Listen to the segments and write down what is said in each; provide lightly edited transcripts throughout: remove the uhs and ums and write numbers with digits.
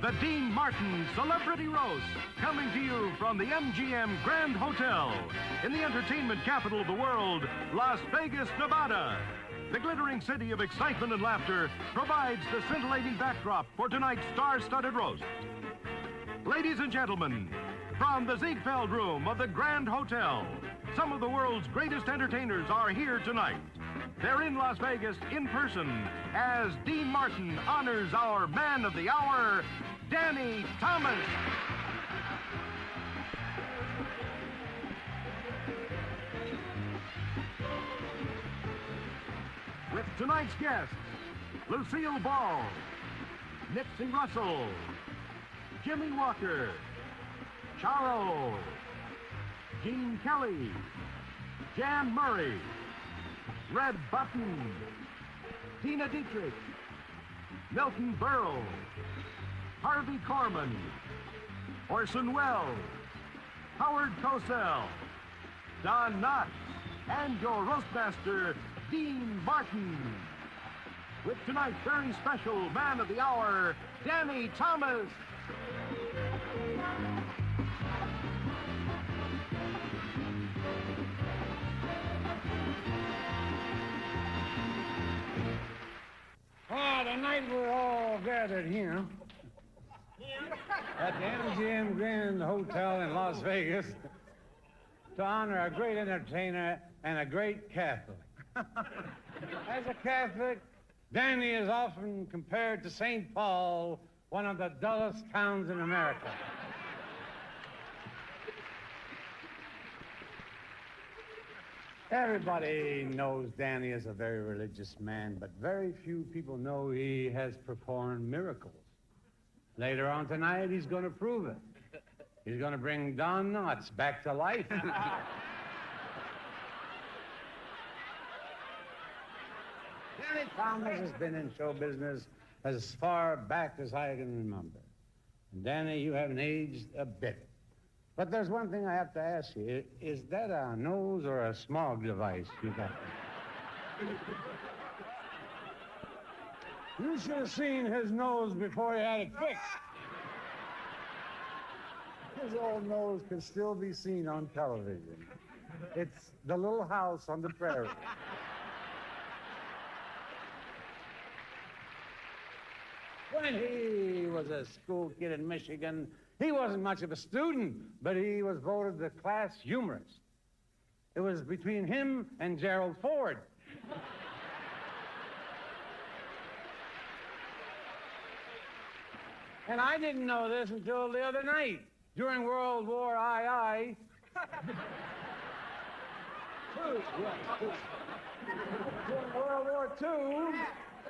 the Dean Martin Celebrity Roast, coming to you from the MGM Grand Hotel in the entertainment capital of the world, Las Vegas, Nevada. The glittering city of excitement and laughter provides the scintillating backdrop for tonight's star-studded roast. Ladies and gentlemen, from the Ziegfeld Room of the Grand Hotel, some of the world's greatest entertainers are here tonight. They're in Las Vegas in person as Dean Martin honors our man of the hour, Danny Thomas. With tonight's guests, Lucille Ball, Nipsey Russell, Jimmy Walker, Charo, Gene Kelly, Jan Murray, Red Button, Tina Dietrich, Milton Berle, Harvey Korman, Orson Welles, Howard Cosell, Don Knotts, and your roastmaster, Dean Martin. With tonight's very special man of the hour, Danny Thomas. Tonight we're all gathered here at the MGM Grand Hotel in Las Vegas to honor a great entertainer and a great Catholic. As a Catholic, Danny is often compared to St. Paul, one of the dullest towns in America. Everybody knows Danny is a very religious man, but very few people know he has performed miracles. Later on tonight, he's going to prove it. He's going to bring Don Knotts back to life. Danny Thomas has been in show business as far back as I can remember. And Danny, you haven't aged a bit. But there's one thing I have to ask you. Is that a nose or a smog device you got there? You should have seen his nose before he had it fixed. His old nose can still be seen on television. It's The Little House on the Prairie. When he was a school kid in Michigan, he wasn't much of a student, but he was voted the class humorist. It was between him and Gerald Ford. And I didn't know this until the other night. During World War II, during World War II,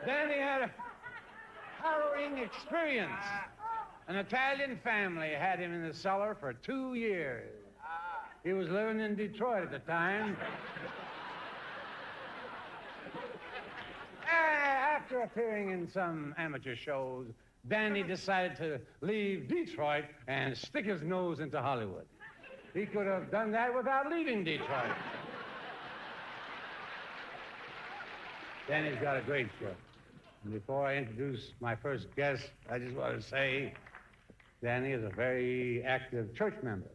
Danny had a harrowing experience. An Italian family had him in the cellar for 2 years. He was living in Detroit at the time. After appearing in some amateur shows, Danny decided to leave Detroit and stick his nose into Hollywood. He could have done that without leaving Detroit. Danny's got a great show. And before I introduce my first guest, I just want to say Danny is a very active church member.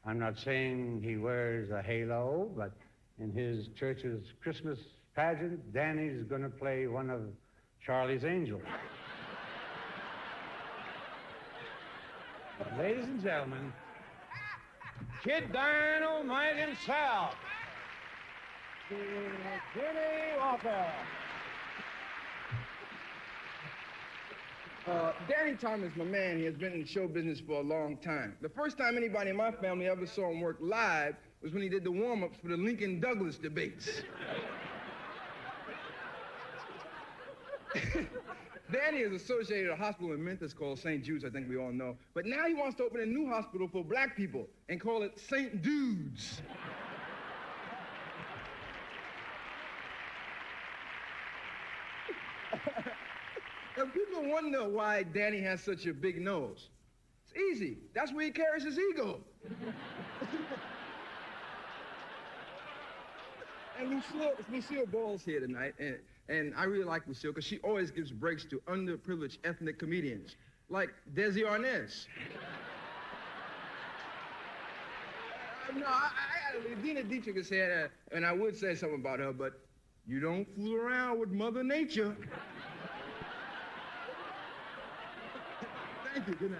I'm not saying he wears a halo, but in his church's Christmas pageant, Danny's going to play one of Charlie's Angels. Ladies and gentlemen, Kid Dynamite himself, Jimmy Walker. Danny Thomas, my man, he has been in show business for a long time. The first time anybody in my family ever saw him work live was when he did the warm-ups for the Lincoln-Douglas debates. Danny is associated with a hospital in Memphis called St. Jude's, I think we all know. But now he wants to open a new hospital for black people and call it St. Dude's. And people wonder why Danny has such a big nose. It's easy. That's where he carries his ego. And Lucille Ball's here tonight, and I really like Lucille because she always gives breaks to underprivileged ethnic comedians. like Desi Arnaz. No, Dina Dietrich has said, and I would say something about her, but you don't fool around with Mother Nature. Thank you. Good night.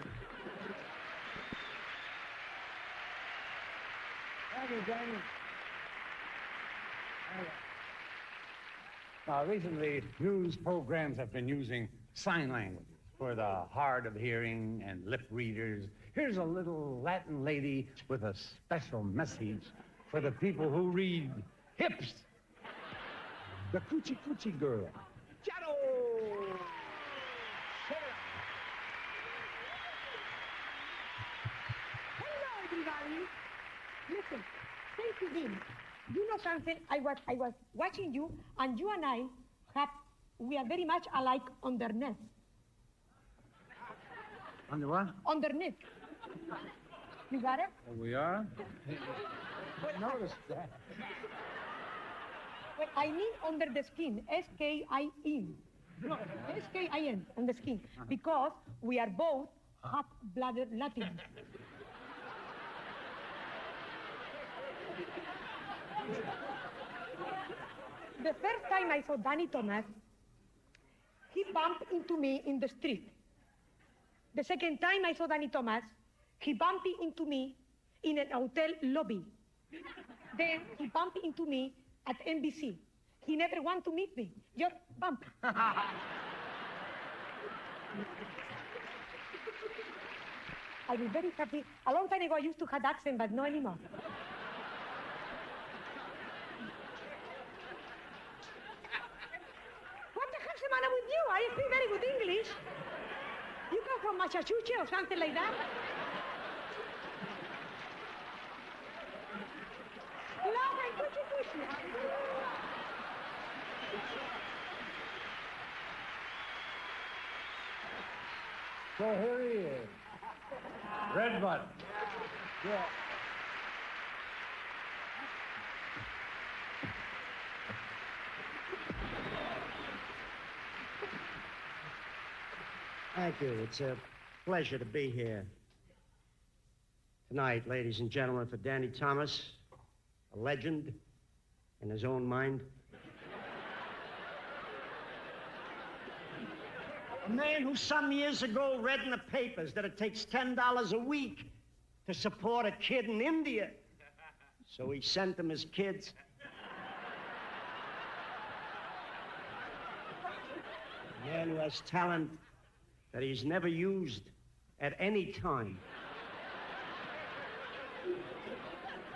Thank you, Danny. Now, recently, news programs have been using sign language for the hard of hearing and lip readers. Here's a little Latin lady with a special message for the people who read hips. The Coochie Coochie Girl. Shadow! Hello, everybody. Listen, say to me, you know something? I was watching you, and you and we are very much alike underneath. On the what? Underneath. You got it? Oh, we are? Notice that. Well, I mean under the skin, S-K-I-N. No, S-K-I-N, on the skin, because we are both hot-blooded Latins. The first time I saw Danny Thomas, he bumped into me in the street. The second time I saw Danny Thomas, he bumped into me in an hotel lobby. Then he bumped into me at NBC. He never wanted to meet me, just bump. I'll be very happy. A long time ago I used to have accent, but no anymore. What the hell's the matter with you? I speak very good English. You come from Massachusetts or something like that? Love and coochie. So here he is. Red button. Yeah. Thank you. It's a pleasure to be here tonight, ladies and gentlemen, for Danny Thomas, a legend in his own mind. A man who some years ago read in the papers that it takes $10 a week to support a kid in India. So he sent them his kids. A man who has talent that he's never used at any time. A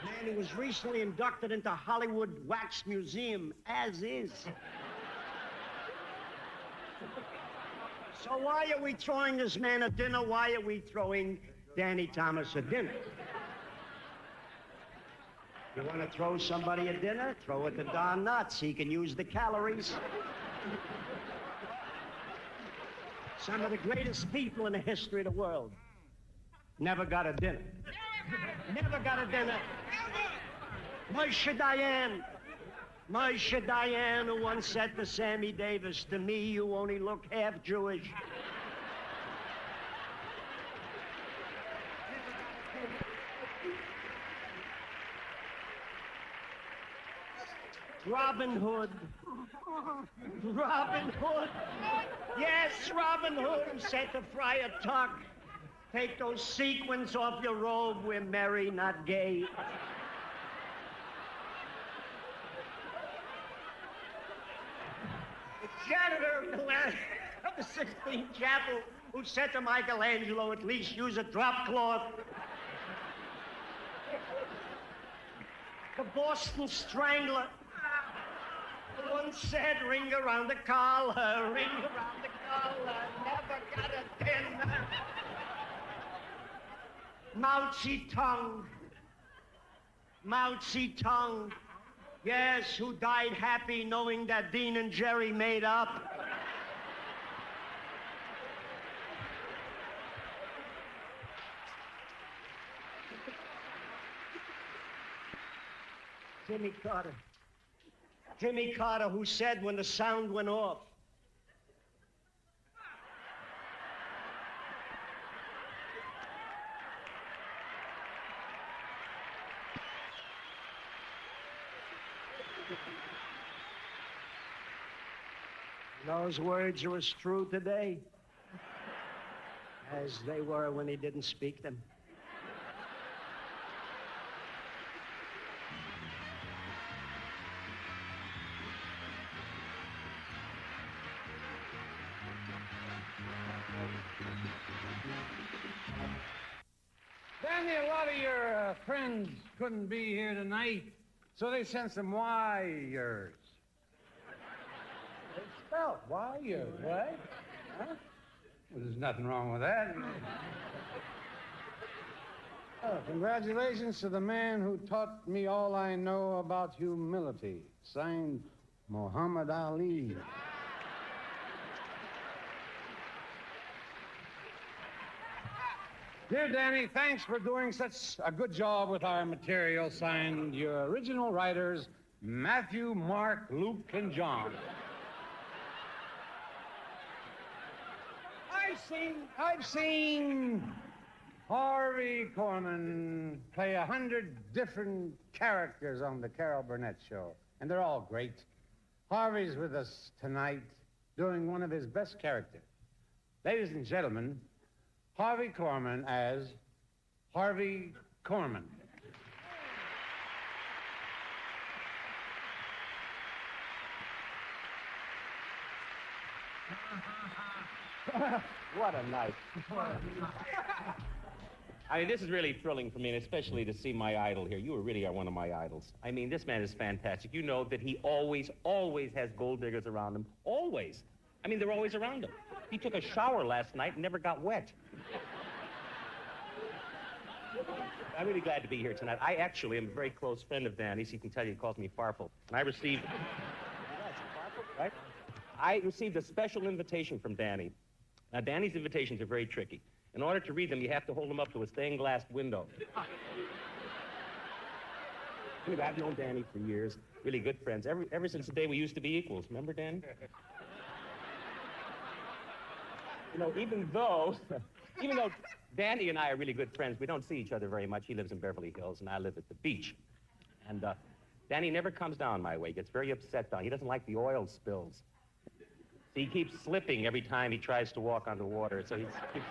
man who was recently inducted into Hollywood Wax Museum, as is. So why are we throwing this man a dinner? Why are we throwing Danny Thomas a dinner? You want to throw somebody a dinner? Throw it to Don Knotts. He can use the calories. Some of the greatest people in the history of the world never got a dinner. Never got a dinner. Moshe Dayan, who once said to Sammy Davis, "To me, you only look half Jewish." Robin Hood. Yes, Robin Hood, who said to Friar Tuck, "Take those sequins off your robe. We're merry, not gay." The janitor of the Sistine Chapel, who said to Michelangelo, "At least use a drop cloth." The Boston Strangler, who once said, "Ring around the collar, ring around the collar, never got a dinner." Mao Zedong, yes, who died happy knowing that Dean and Jerry made up. Jimmy Carter, who said when the sound went off, Those words are as true today as they were when he didn't speak them. Danny, a lot of your friends couldn't be here tonight, so they sent some wires. It's spelled wires, right? Huh? Well, there's nothing wrong with that. Oh, congratulations to the man who taught me all I know about humility. Signed, Muhammad Ali. Dear Danny, thanks for doing such a good job with our material. Signed, your original writers, Matthew, Mark, Luke, and John. I've seen Harvey Korman play 100 different characters on the Carol Burnett show, and they're all great. Harvey's with us tonight doing one of his best characters. Ladies and gentlemen, Harvey Korman as Harvey Korman. What a night. I mean, this is really thrilling for me, and especially to see my idol here. You really are one of my idols. I mean, this man is fantastic. You know that he always has gold diggers around him. Always. I mean, they're always around him. He took a shower last night and never got wet. I'm really glad to be here tonight. I actually am a very close friend of Danny's. He can tell you he calls me Farfel. And I received... right? I received a special invitation from Danny. Now, Danny's invitations are very tricky. In order to read them, you have to hold them up to a stained glass window. I've known Danny for years. Really good friends. Ever since the day we used to be equals. Remember, Danny? You know, even though Danny and I are really good friends, we don't see each other very much. He lives in Beverly Hills, and I live at the beach. And Danny never comes down my way. He gets very upset down. He doesn't like the oil spills. He keeps slipping every time he tries to walk on the water, so he keeps it in.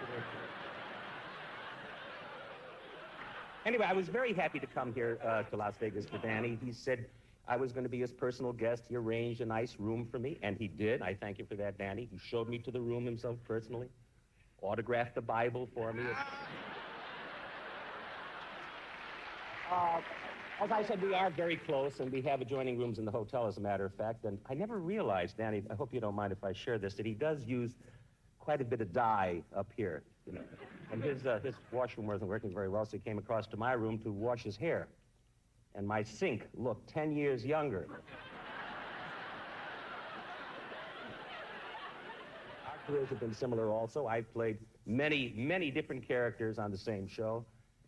Anyway, I was very happy to come here to Las Vegas for Danny. He said I was going to be his personal guest. He arranged a nice room for me, and he did. I thank you for that, Danny. He showed me to the room himself personally, autographed the Bible for me. As I said, we are very close, and we have adjoining rooms in the hotel, as a matter of fact. And I never realized, Danny, I hope you don't mind if I share this, that he does use quite a bit of dye up here, you know. And his washroom wasn't working very well, so he came across to my room to wash his hair. And my sink looked 10 years younger. Our careers have been similar also. I've played many different characters on the same show,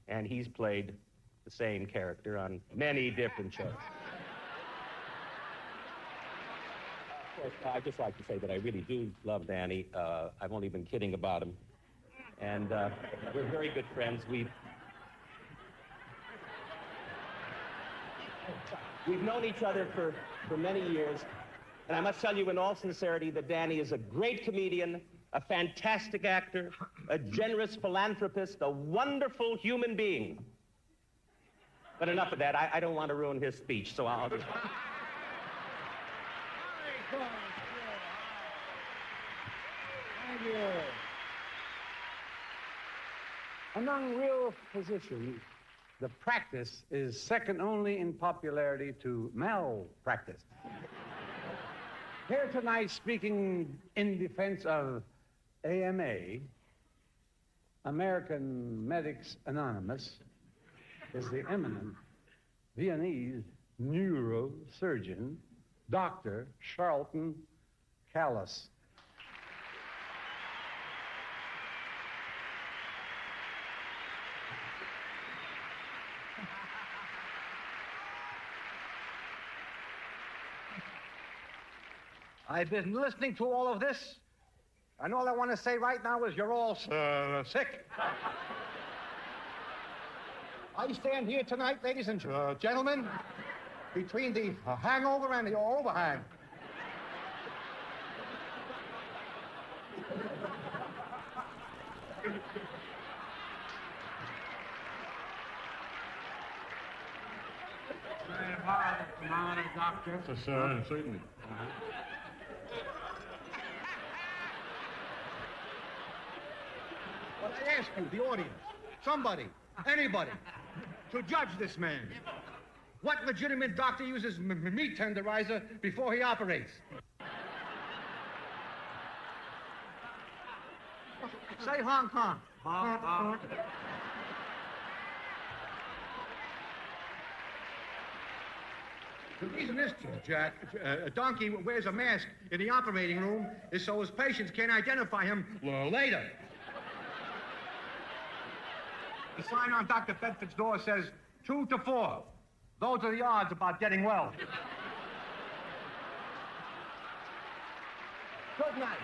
and he's played the same character on many different shows. Of course, I'd just like to say that I really do love Danny. I've only been kidding about him. And we're very good friends. We've known each other for many years. And I must tell you in all sincerity that Danny is a great comedian, a fantastic actor, a generous philanthropist, a wonderful human being. But enough of that. I don't want to ruin his speech, so I'll just... Thank you. Among real physicians, the practice is second only in popularity to malpractice. Here tonight, speaking in defense of AMA, American Medics Anonymous, is the eminent Viennese neurosurgeon, Dr. Charlton Callis. I've been listening to all of this, and all I want to say right now is you're all sick. I stand here tonight, ladies and gentlemen, between the hangover and the overhang. Doctor. Yes, sir, certainly. Well, I ask you, the audience, somebody, anybody, to judge this man. What legitimate doctor uses meat tenderizer before he operates? Say Hong Kong. Hong Kong. The reason is, Jack, a donkey wears a mask in the operating room is so his patients can't identify him later. The sign on Dr. Bedford's door says 2 to 4. Those are the odds about getting well. Good night.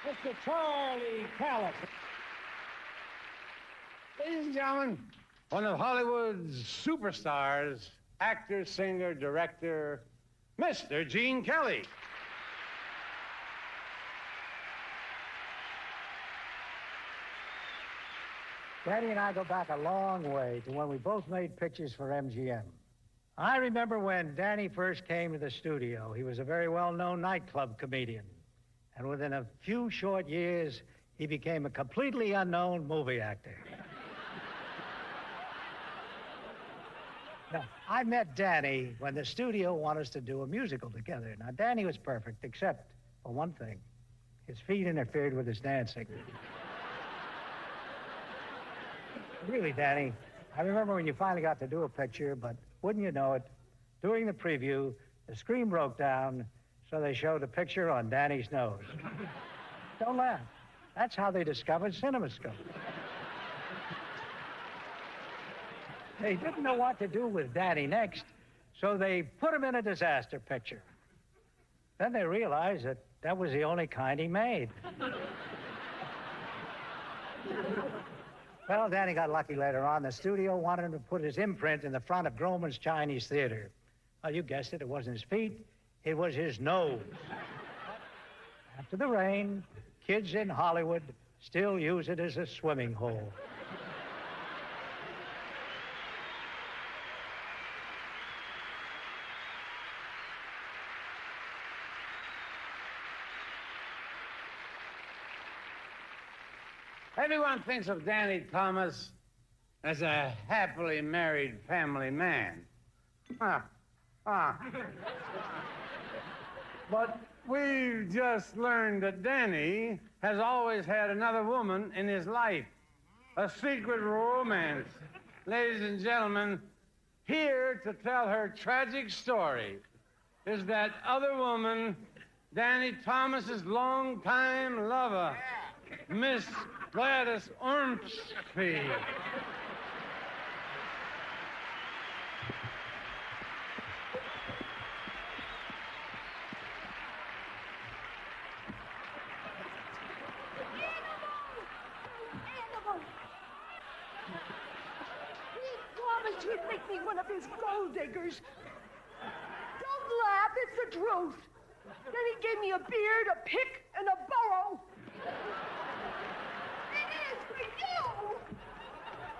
Mr. Charlie Callis. Ladies and gentlemen, one of Hollywood's superstars, actor, singer, director, Mr. Gene Kelly. Danny and I go back a long way to when we both made pictures for MGM. I remember when Danny first came to the studio. He was a very well-known nightclub comedian. And within a few short years, he became a completely unknown movie actor. Now, I met Danny when the studio wanted us to do a musical together. Now, Danny was perfect, except for one thing. His feet interfered with his dancing. Really, Danny, I remember when you finally got to do a picture, but wouldn't you know it, during the preview, the screen broke down, so they showed a picture on Danny's nose. Don't laugh. That's how they discovered CinemaScope. They didn't know what to do with Danny next, so they put him in a disaster picture. Then they realized that that was the only kind he made. Well, Danny got lucky later on. The studio wanted him to put his imprint in the front of Groman's Chinese Theater. Well, you guessed it. It wasn't his feet. It was his nose. After the rain, kids in Hollywood still use it as a swimming hole. Everyone thinks of Danny Thomas as a happily married family man. But we've just learned that Danny has always had another woman in his life. A secret romance. Ladies and gentlemen, here to tell her tragic story is that other woman, Danny Thomas's longtime lover, Miss Gladys Ormsby. He'd make me one of his gold diggers. Don't laugh, it's the truth. Then he gave me a beard, a pick, and a burro. It is for you.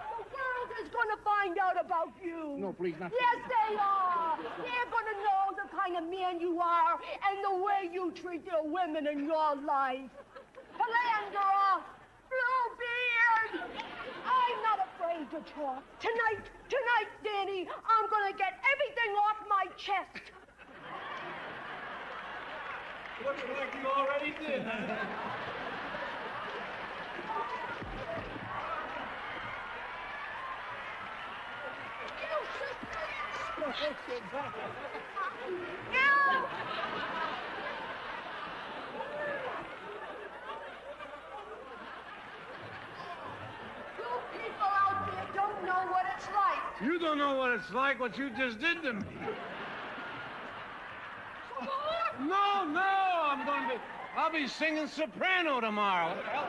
The world is going to find out about you. No, please, not. Yes, they are. They're going to know the kind of man you are and the way you treat the women in your life. Philanthropist, Bluebeard. I'm not afraid to talk. Tonight, Danny, I'm going to get everything off my chest. Looks like you already did. You don't know what it's like, what you just did to me. No, I'll be singing soprano tomorrow. What the hell?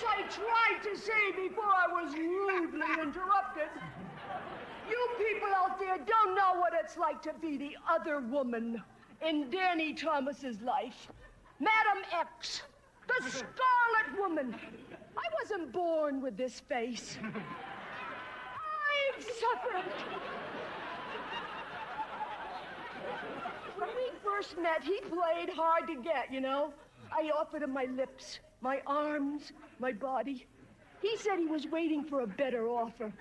As I tried to say before I was rudely interrupted, you people out there don't know what it's like to be the other woman in Danny Thomas's life. Madam X, the Scarlet Woman. I wasn't born with this face. I've suffered. When we first met, he played hard to get, you know. I offered him my lips, my arms, my body. He said he was waiting for a better offer.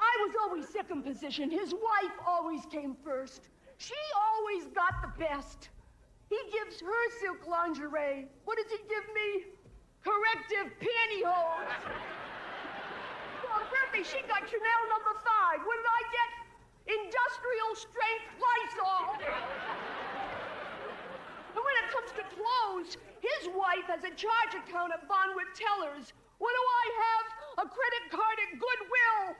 I was always second position. His wife always came first. She always got the best. He gives her silk lingerie. What does he give me? Corrective pantyhose. Well, Bertie, she got Chanel #5. What did I get? Industrial strength Lysol. And when it comes to clothes, his wife has a charge account at Bonwit Tellers. What do I have? A credit card at Goodwill.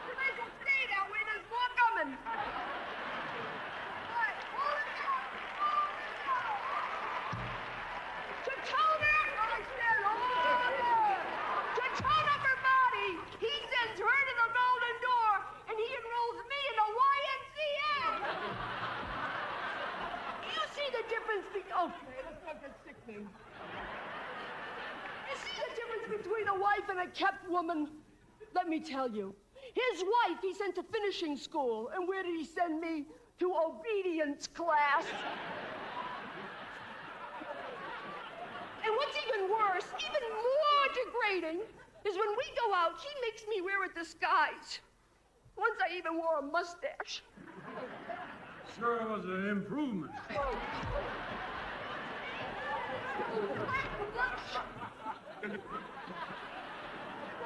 You may as well stay that way. There's more coming. All right, hold it down. Hold it down. To tone her, I said, hold her. To tone up her body, he sends her to the Golden Door, and he enrolls me in the YMCA. You see the difference okay, let's not get sickening. You see the difference between a wife and a kept woman? Let me tell you. His wife he sent to finishing school, and where did he send me? To obedience class. And what's even worse, even more degrading, is when we go out, he makes me wear a disguise. Once I even wore a mustache. Sure was an improvement. Well,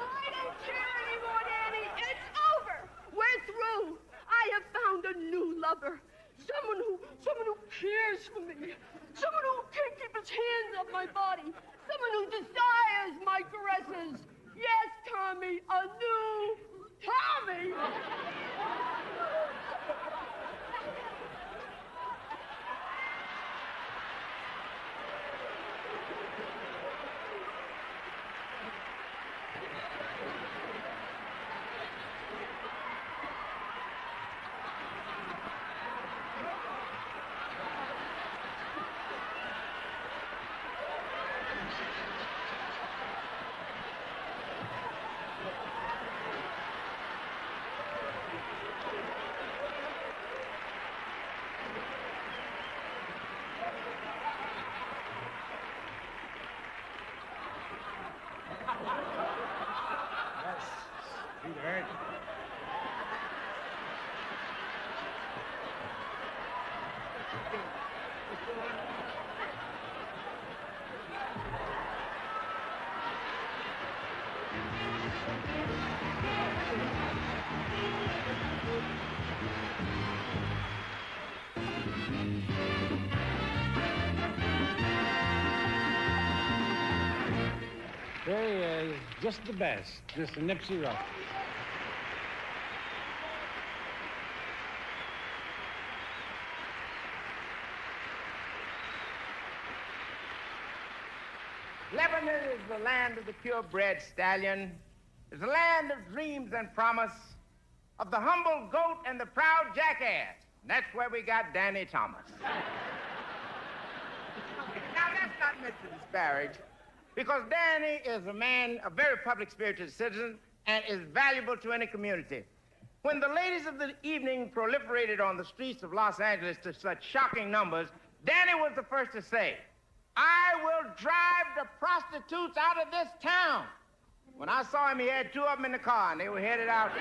I don't care anymore, Danny. It's over. We're through. I have found a new lover. Someone who cares for me. Someone who can't keep his hands off my body. Someone who desires my caresses. Yes, Tommy, a new Tommy. Sweetheart. There he is, just the best, Mr. Nipsey Russell. Lebanon is the land of the purebred stallion. It's the land of dreams and promise, of the humble goat and the proud jackass. And that's where we got Danny Thomas. Now, that's not meant to disparage, because Danny is a man, a very public-spirited citizen, and is valuable to any community. When the ladies of the evening proliferated on the streets of Los Angeles to such shocking numbers, Danny was the first to say, "I will drive the prostitutes out of this town." When I saw him, he had two of them in the car, and they were headed out.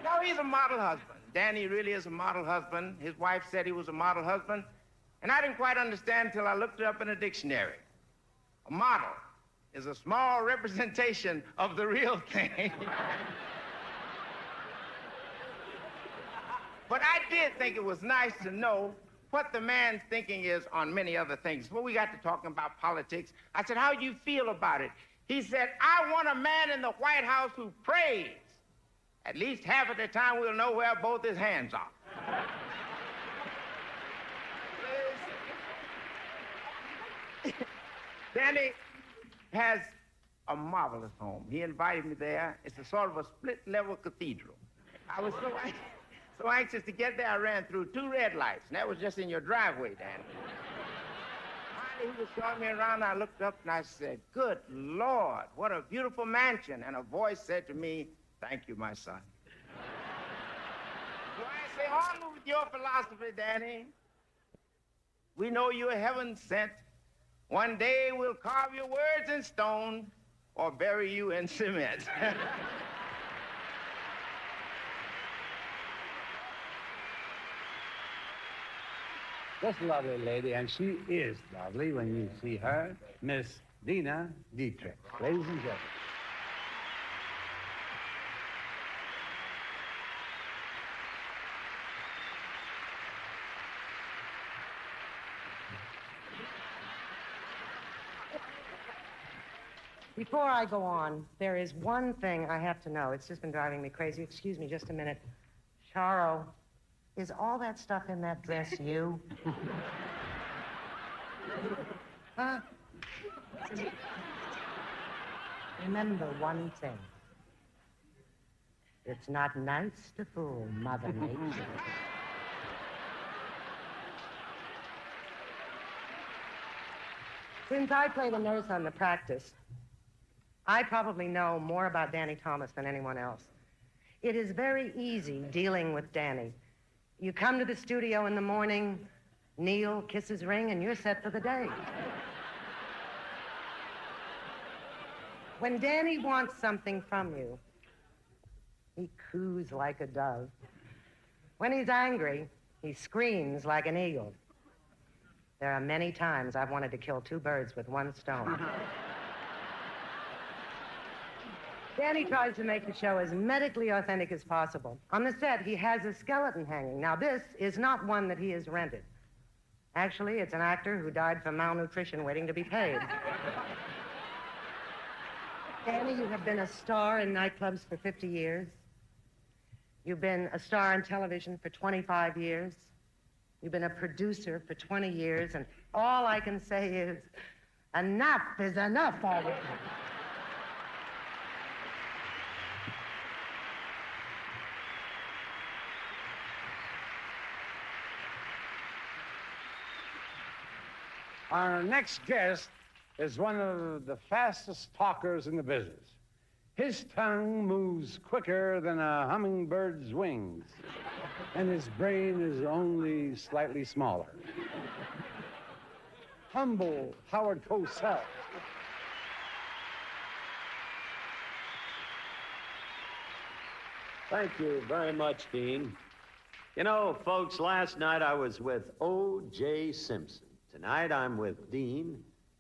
No, he's a model husband. Danny really is a model husband. His wife said he was a model husband, and I didn't quite understand until I looked it up in a dictionary. A model is a small representation of the real thing. But I did think it was nice to know what the man's thinking is on many other things. When we got to talking about politics, I said, "How do you feel about it?" He said, "I want a man in the White House who prays. At least half of the time we'll know where both his hands are." Danny has a marvelous home. He invited me there. It's a sort of a split-level cathedral. I was so anxious to get there, I ran through 2 red lights, and that was just in your driveway, Danny. Finally, he was showing me around, and I looked up, and I said, good Lord, what a beautiful mansion. And a voice said to me, thank you, my son. So I say, on with your philosophy, Danny. We know you're heaven sent. One day we'll carve your words in stone or bury you in cement. This lovely lady, and she is lovely when you see her, Miss Dina Dietrich. Ladies and gentlemen. Before I go on, there is one thing I have to know. It's just been driving me crazy. Excuse me just a minute. Charo, is all that stuff in that dress you? Huh? Remember one thing. It's not nice to fool Mother Nature. Since I play the nurse on the practice, I probably know more about Danny Thomas than anyone else. It is very easy dealing with Danny. You come to the studio in the morning, kneel, kiss his ring, and you're set for the day. When Danny wants something from you, he coos like a dove. When he's angry, he screams like an eagle. There are many times I've wanted to kill 2 birds with 1 stone. Danny tries to make the show as medically authentic as possible. On the set, he has a skeleton hanging. Now, this is not one that he has rented. Actually, it's an actor who died from malnutrition waiting to be paid. Danny, you have been a star in nightclubs for 50 years. You've been a star on television for 25 years. You've been a producer for 20 years, and all I can say is, enough is enough already. Our next guest is one of the fastest talkers in the business. His tongue moves quicker than a hummingbird's wings, and his brain is only slightly smaller. Humble Howard Cosell. Thank you very much, Dean. You know, folks, last night I was with O.J. Simpson. Tonight I'm with Dean.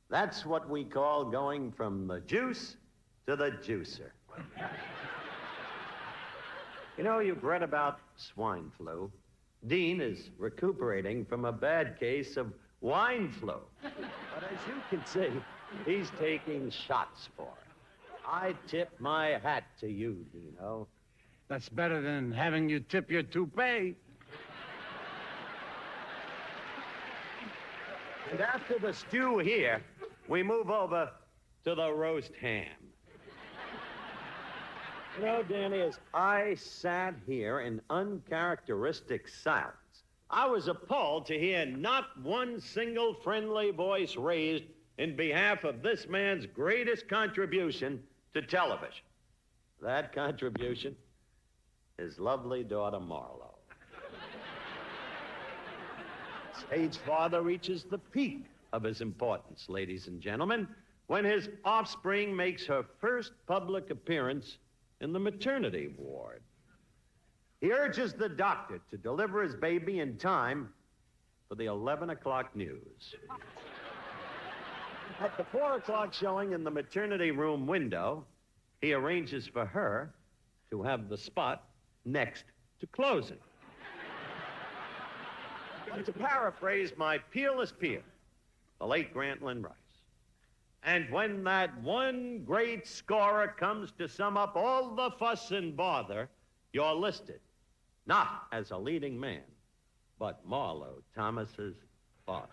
That's what we call going from the juice to the juicer. You know, you've read about swine flu. Dean is recuperating from a bad case of wine flu. But as you can see, he's taking shots for it. I tip my hat to you, Dino. That's better than having you tip your toupee. And after the stew here, we move over to the roast ham. You know, Danny, as I sat here in uncharacteristic silence, I was appalled to hear not one single friendly voice raised in behalf of this man's greatest contribution to television. That contribution, his lovely daughter, Marlo. Stage father reaches the peak of his importance, ladies and gentlemen, when his offspring makes her first public appearance in the maternity ward. He urges the doctor to deliver his baby in time for the 11 o'clock news. At the 4 o'clock showing in the maternity room window, he arranges for her to have the spot next to closing. To paraphrase my peerless peer, the late Grantland Rice. And when that one great scorer comes to sum up all the fuss and bother, you're listed, not as a leading man, but Marlo Thomas's father.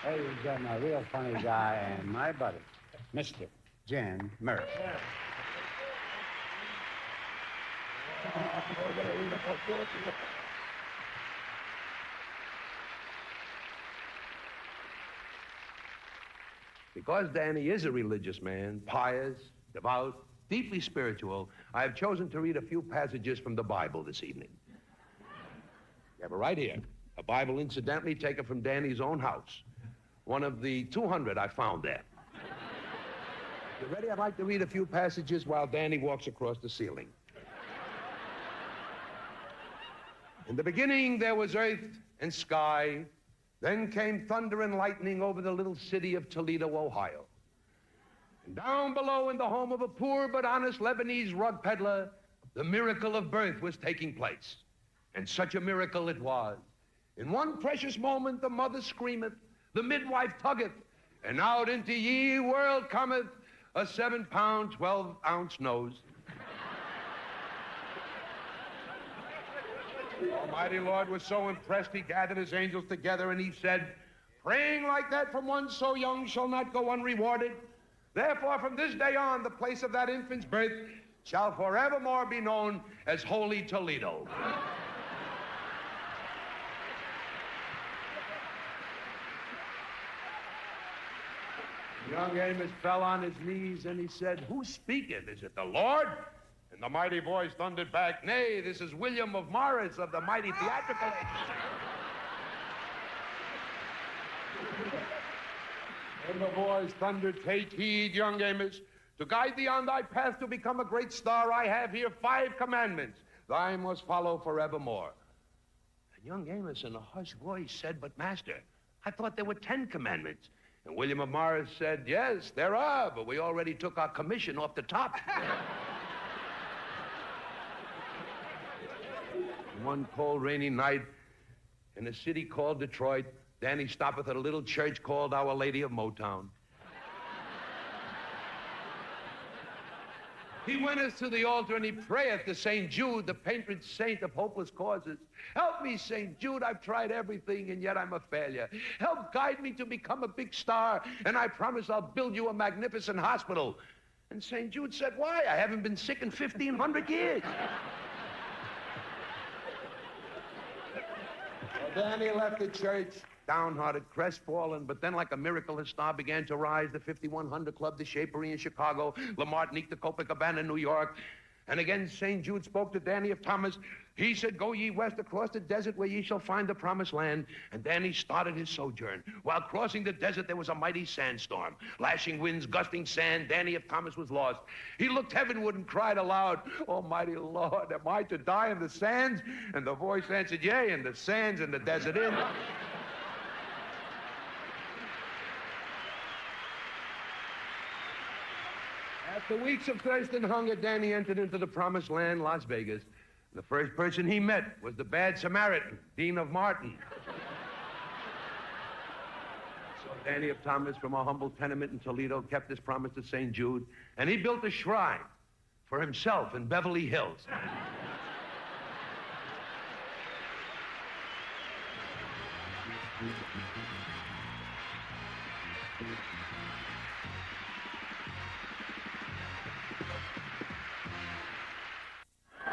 Ladies and gentlemen, a real funny guy and my buddy, Mr. Jan Murray. Because Danny is a religious man, pious, devout, deeply spiritual, I have chosen to read a few passages from the Bible this evening. You have it right here. A Bible incidentally taken from Danny's own house. One of the 200 I found there. You ready? I'd like to read a few passages while Danny walks across the ceiling. In the beginning, there was earth and sky. Then came thunder and lightning over the little city of Toledo, Ohio. And down below in the home of a poor but honest Lebanese rug peddler, the miracle of birth was taking place. And such a miracle it was. In one precious moment, the mother screameth, the midwife tuggeth, and out into ye world cometh a 7-pound, 12-ounce nose. Almighty Lord was so impressed, he gathered his angels together and he said, praying like that from one so young shall not go unrewarded. Therefore, from this day on, the place of that infant's birth shall forevermore be known as Holy Toledo. Young Amos fell on his knees and he said, who speaketh? Is it the Lord? And the mighty voice thundered back, nay, this is William of Morris of the mighty theatrical age. And the voice thundered, take heed, young Amos, to guide thee on thy path to become a great star. I have here 5 commandments thy must follow forevermore. And young Amos in a hushed voice said, but master, I thought there were 10 commandments. And William of Morris said, yes, there are, but we already took our commission off the top. One cold, rainy night in a city called Detroit, Danny stoppeth at a little church called Our Lady of Motown. He wenteth to the altar and he prayeth to St. Jude, the patron saint of hopeless causes. Help me, St. Jude, I've tried everything and yet I'm a failure. Help guide me to become a big star and I promise I'll build you a magnificent hospital. And St. Jude said, why? I haven't been sick in 1,500 years. Well, Danny left the church, downhearted, crestfallen, but then like a miracle, his star began to rise. The 5100 Club, the Shapery in Chicago, La Martinique, the Copacabana in New York. And again, St. Jude spoke to Danny of Thomas. He said, go ye west across the desert where ye shall find the promised land. And Danny started his sojourn. While crossing the desert, there was a mighty sandstorm. Lashing winds, gusting sand. Danny of Thomas was lost. He looked heavenward and cried aloud, Almighty Lord, am I to die in the sands? And the voice answered, yea, in the sands and the desert inn. After weeks of thirst and hunger, Danny entered into the promised land, Las Vegas. The first person he met was the bad Samaritan, Dean of Martin. So Danny of Thomas, from a humble tenement in Toledo, kept his promise to St. Jude, and he built a shrine for himself in Beverly Hills.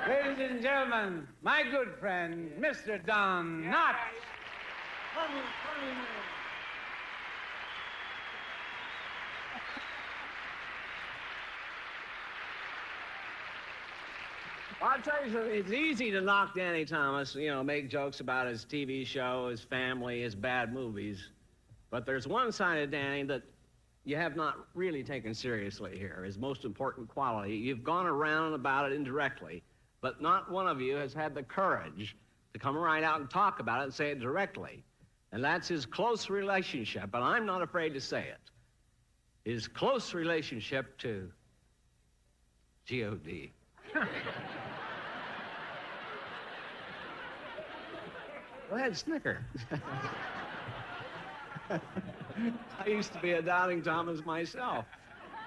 Ladies and gentlemen, my good friend, Mr. Don Knotts. I'll tell you something, it's easy to knock Danny Thomas, you know, make jokes about his TV show, his family, his bad movies. But there's one side of Danny that you have not really taken seriously here, his most important quality. You've gone around about it indirectly, but not one of you has had the courage to come right out and talk about it and say it directly. And that's his close relationship, and I'm not afraid to say it, his close relationship to G.O.D. Go ahead, snicker. I used to be a doubting Thomas myself.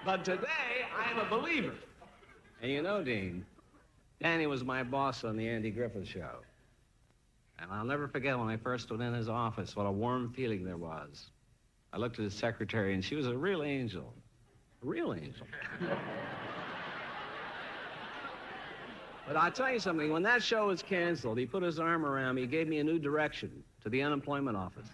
But today, I am a believer. And you know, Dean, Danny was my boss on the Andy Griffith Show. And I'll never forget when I first went in his office, what a warm feeling there was. I looked at his secretary, and she was a real angel. A real angel. But I'll tell you something, when that show was canceled, he put his arm around me, he gave me a new direction to the unemployment office.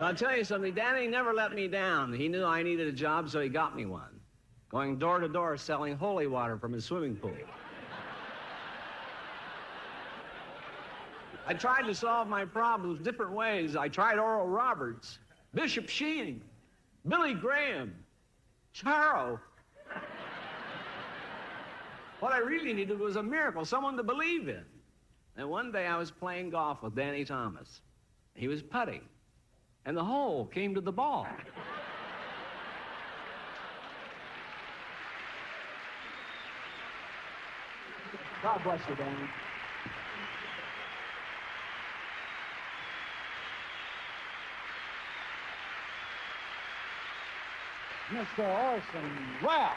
I'll tell you something, Danny never let me down. He knew I needed a job, so he got me one. Going door to door selling holy water from his swimming pool. I tried to solve my problems different ways. I tried Oral Roberts, Bishop Sheen, Billy Graham, Charo. What I really needed was a miracle, someone to believe in. And one day I was playing golf with Danny Thomas. He was putting, and the hole came to the ball. God bless you, Danny. Mr. Orson Welles.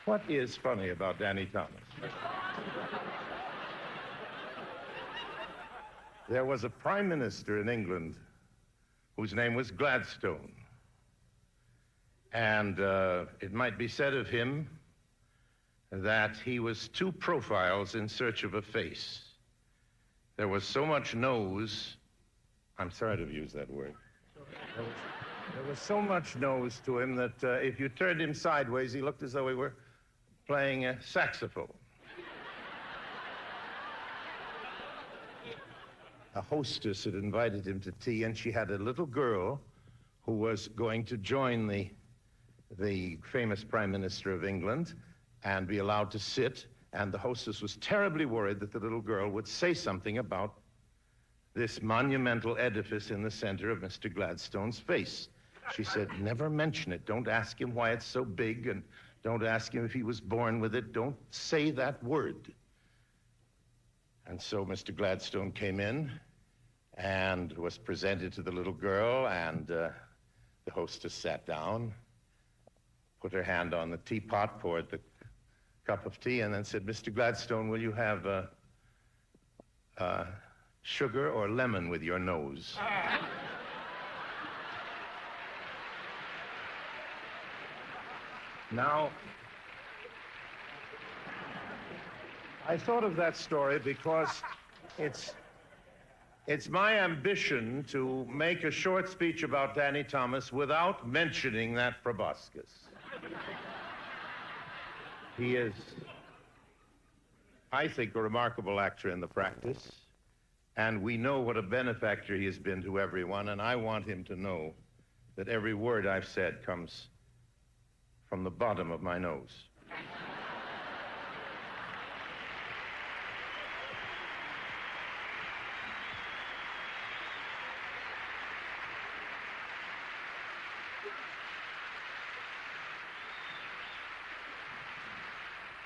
What is funny about Danny Thomas? There was a prime minister in England whose name was Gladstone. And it might be said of him that he was two profiles in search of a face. There was so much nose, I'm sorry to have used that word. There was so much nose to him that if you turned him sideways, he looked as though he were playing a saxophone. A hostess had invited him to tea, and she had a little girl who was going to join the famous Prime Minister of England and be allowed to sit, and the hostess was terribly worried that the little girl would say something about this monumental edifice in the center of Mr. Gladstone's face. She said, never mention it. Don't ask him why it's so big, and don't ask him if he was born with it. Don't say that word. And so Mr. Gladstone came in and was presented to the little girl, and the hostess sat down, put her hand on the teapot, poured the cup of tea, and then said, Mr. Gladstone, will you have sugar or lemon with your nose? Now, I thought of that story because it's my ambition to make a short speech about Danny Thomas without mentioning that proboscis. He is, I think, a remarkable actor in the practice, and we know what a benefactor he has been to everyone, and I want him to know that every word I've said comes from the bottom of my nose.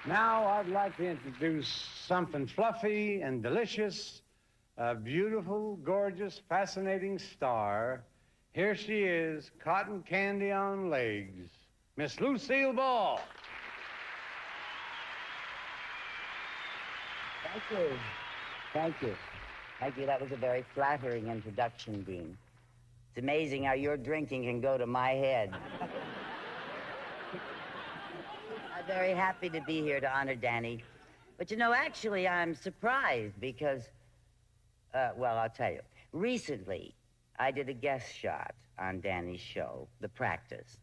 Now I'd like to introduce something fluffy and delicious, a beautiful, gorgeous, fascinating star. Here she is, cotton candy on legs, Miss Lucille Ball. Thank you. Thank you. Thank you. That was a very flattering introduction, Dean. It's amazing how your drinking can go to my head. I'm very happy to be here to honor Danny. But, you know, actually, I'm surprised because, well, I'll tell you. Recently, I did a guest shot on Danny's show, The Practice.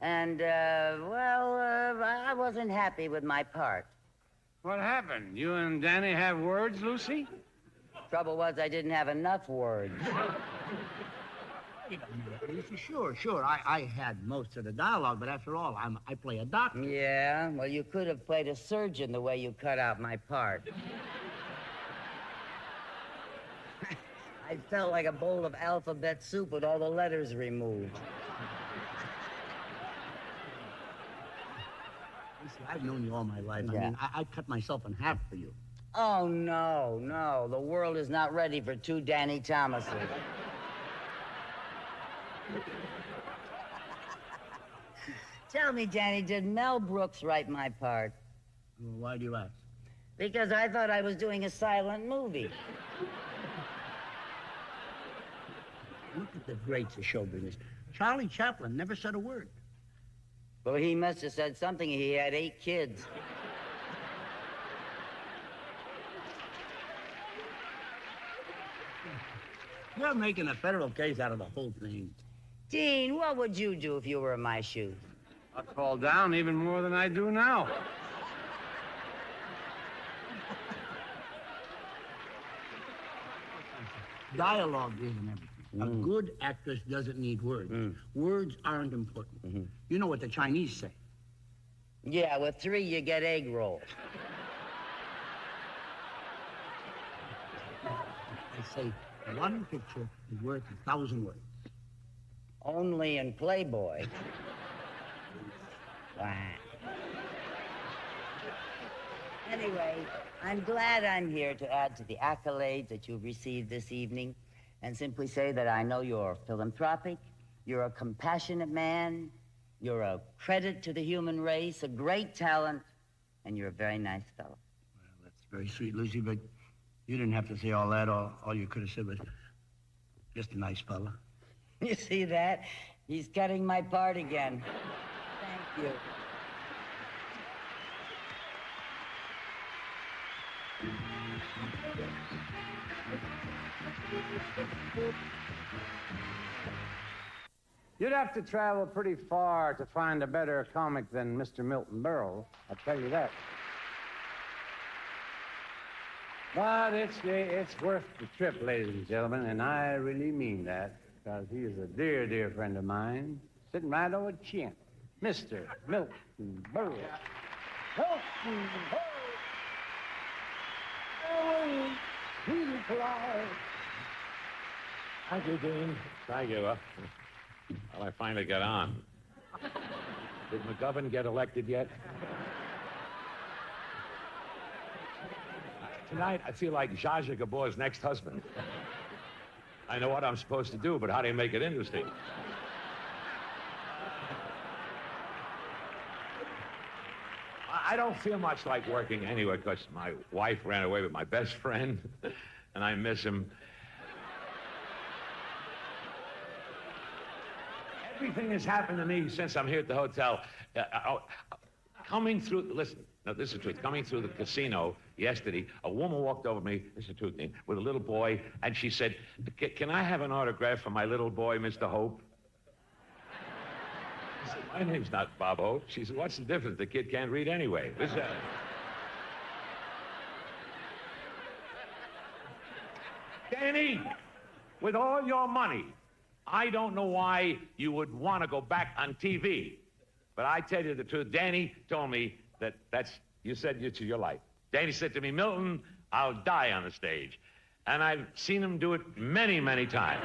And, I wasn't happy with my part. What happened? You and Danny have words, Lucy? Trouble was I didn't have enough words. Sure. I had most of the dialogue, but after all, I play a doctor. Yeah, well, you could have played a surgeon the way you cut out my part. I felt like a bowl of alphabet soup with all the letters removed. Listen, I've known you all my life. Yeah. I mean, I'd cut myself in half for you. Oh, no. The world is not ready for two Danny Thomases. Tell me, Danny, did Mel Brooks write my part? Well, why do you ask? Because I thought I was doing a silent movie. Look at the greats of show business. Charlie Chaplin never said a word. Well, he must have said something. He had 8 kids. You're making a federal case out of the whole thing. Dean, what would you do if you were in my shoes? I'd fall down even more than I do now. Dialogue isn't everything. A good actress doesn't need words. Words aren't important. You know what the Chinese say. Yeah, with 3 you get egg rolls. I say one picture is worth 1,000 words. Only in Playboy. Wow. Anyway, I'm glad I'm here to add to the accolades that you've received this evening and simply say that I know you're philanthropic, you're a compassionate man, you're a credit to the human race, a great talent, and you're a very nice fellow. Well, that's very sweet, Lucy, but you didn't have to say all that. All you could have said was just a nice fella. You see that? He's cutting my part again. Thank you. You'd have to travel pretty far to find a better comic than Mr. Milton Berle, I'll tell you that. But it's worth the trip, ladies and gentlemen, and I really mean that, because he is a dear, dear friend of mine, sitting right over chin, Mr. Milton Berle. Milton Berle! Oh, beautiful eyes. Thank you, Dean. Thank you. Well, I finally got on. Did McGovern get elected yet? Tonight, I feel like Zsa Zsa Gabor's next husband. I know what I'm supposed to do, but how do you make it interesting? I don't feel much like working anyway because my wife ran away with my best friend, and I miss him. Everything has happened to me since I'm here at the hotel. Coming through, listen, no, this is the truth. Coming through the casino yesterday, a woman walked over me, this is the truth, with a little boy, and she said, can I have an autograph for my little boy, Mr. Hope? I said, my name's not Bob Hope. She said, what's the difference? The kid can't read anyway. Danny, with all your money, I don't know why you would want to go back on TV. But I tell you the truth, Danny told me you said it's your life. Danny said to me, Milton, I'll die on the stage. And I've seen him do it many, many times.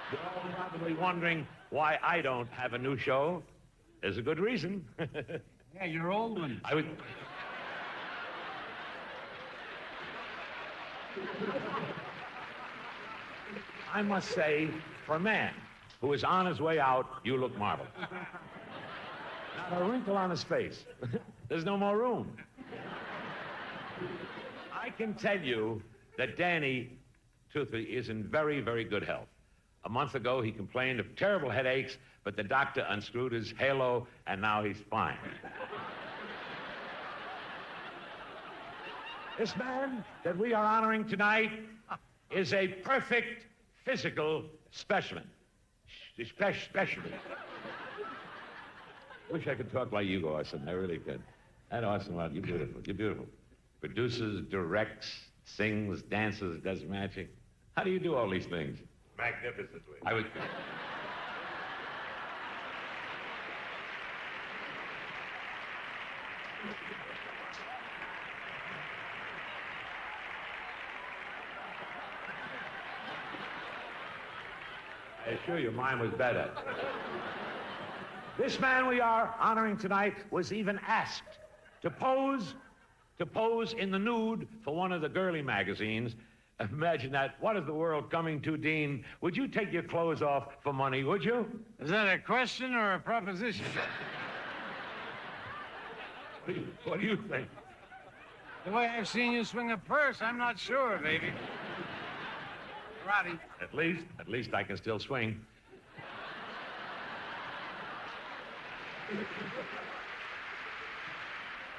You're all probably wondering why I don't have a new show. There's a good reason. Yeah, you're old one. I must say, for a man who is on his way out, you look marvelous. Not a wrinkle on his face. There's no more room. I can tell you that Danny, truthfully, is in very, very good health. A month ago, he complained of terrible headaches, but the doctor unscrewed his halo, and now he's fine. This man that we are honoring tonight is a perfect physical specimen. Specimen. Wish I could talk like you, Orson. I really could. That Orson, well, you're beautiful. You're beautiful. Produces, directs, sings, dances, does magic. How do you do all these things? Magnificently. I would. I assure you, mine was better. This man we are honoring tonight was even asked to pose in the nude for one of the girly magazines Imagine that. What is the world coming to, Dean? Would you take your clothes off for money, would you? Is that a question or a proposition? What do you think? The way I've seen you swing a purse, I'm not sure, baby. Roddy. At least I can still swing.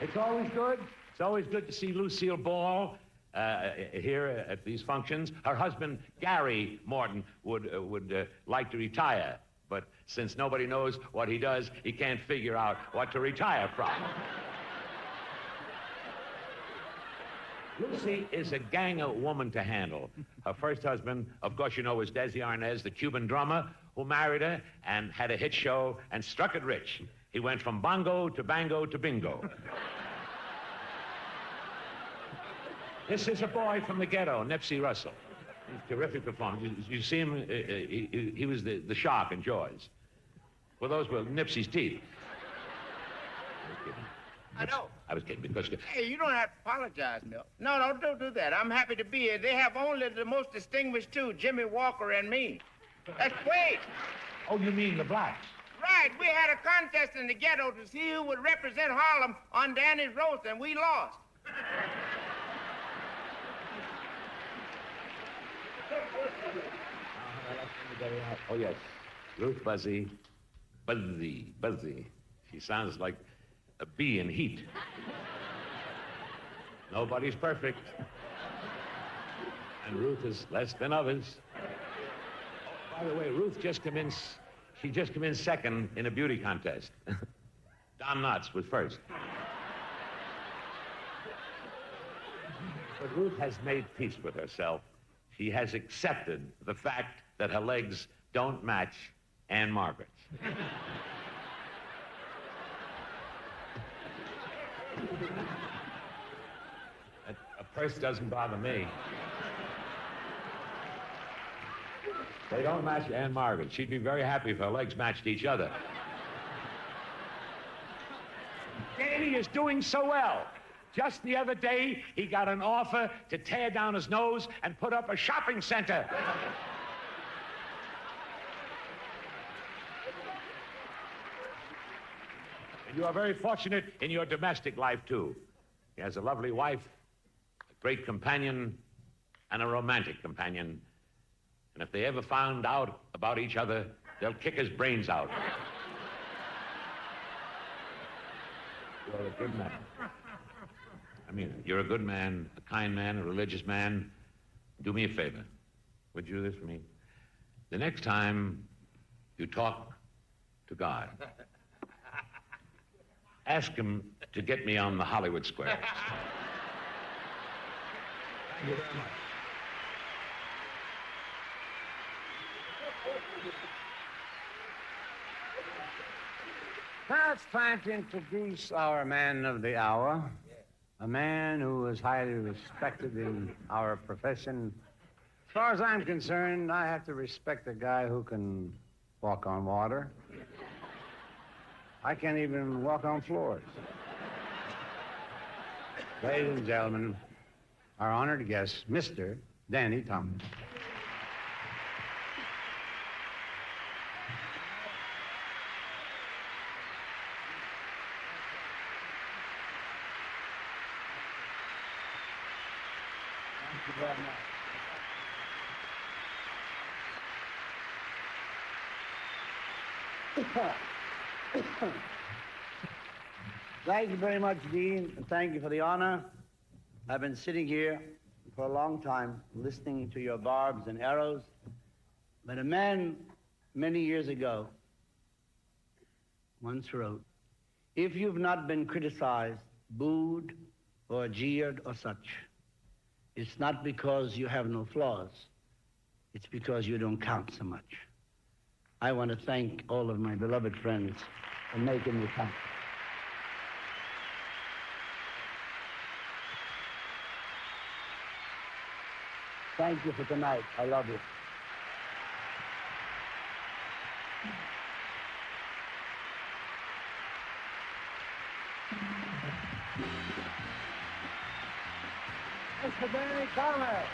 It's always good. It's always good to see Lucille Ball here at these functions. Her husband, Gary Morton, would like to retire, but since nobody knows what he does, he can't figure out what to retire from. Lucy is a ganger woman to handle. Her first husband, of course, you know, was Desi Arnaz, the Cuban drummer, who married her and had a hit show and struck it rich. He went from bongo to bango to bingo. This is a boy from the ghetto, Nipsey Russell. He's a terrific performer. You see him, he was the shark in Jaws. Well, those were Nipsey's teeth. I know. I was kidding because... Hey, you don't have to apologize, Milt. No, don't do that. I'm happy to be here. They have only the most distinguished two, Jimmy Walker and me. That's great. Oh, you mean the blacks? Right. We had a contest in the ghetto to see who would represent Harlem on Danny's roast, and we lost. Oh, yes. Ruth Buzzy. Buzzy. She sounds like a bee in heat. Nobody's perfect. And Ruth is less than others. Oh, by the way, Ruth just came in, she just came in second in a beauty contest. Don Knotts was first. But Ruth has made peace with herself. She has accepted the fact that her legs don't match Anne Margaret's. A purse doesn't bother me. They don't match Anne Margaret. She'd be very happy if her legs matched each other. Danny is doing so well. Just the other day, he got an offer to tear down his nose and put up a shopping center. And you are very fortunate in your domestic life, too. He has a lovely wife, a great companion, and a romantic companion. And if they ever found out about each other, they'll kick his brains out. You're a good man. I mean, you're a good man, a kind man, a religious man. Do me a favor. Would you do this for me? The next time you talk to God, ask him to get me on the Hollywood squares. Thank you very much. Now it's time to introduce our man of the hour, a man who is highly respected in our profession. As far as I'm concerned, I have to respect a guy who can walk on water. I can't even walk on floors. Ladies and gentlemen, our honored guest, Mr. Danny Thomas. Thank you very much, Dean, and thank you for the honor. I've been sitting here for a long time listening to your barbs and arrows. But a man many years ago once wrote, "If you've not been criticized, booed, or jeered or such, it's not because you have no flaws. It's because you don't count so much." I want to thank all of my beloved friends for making me count. Thank you for tonight. I love you. Mr. Danny Thomas.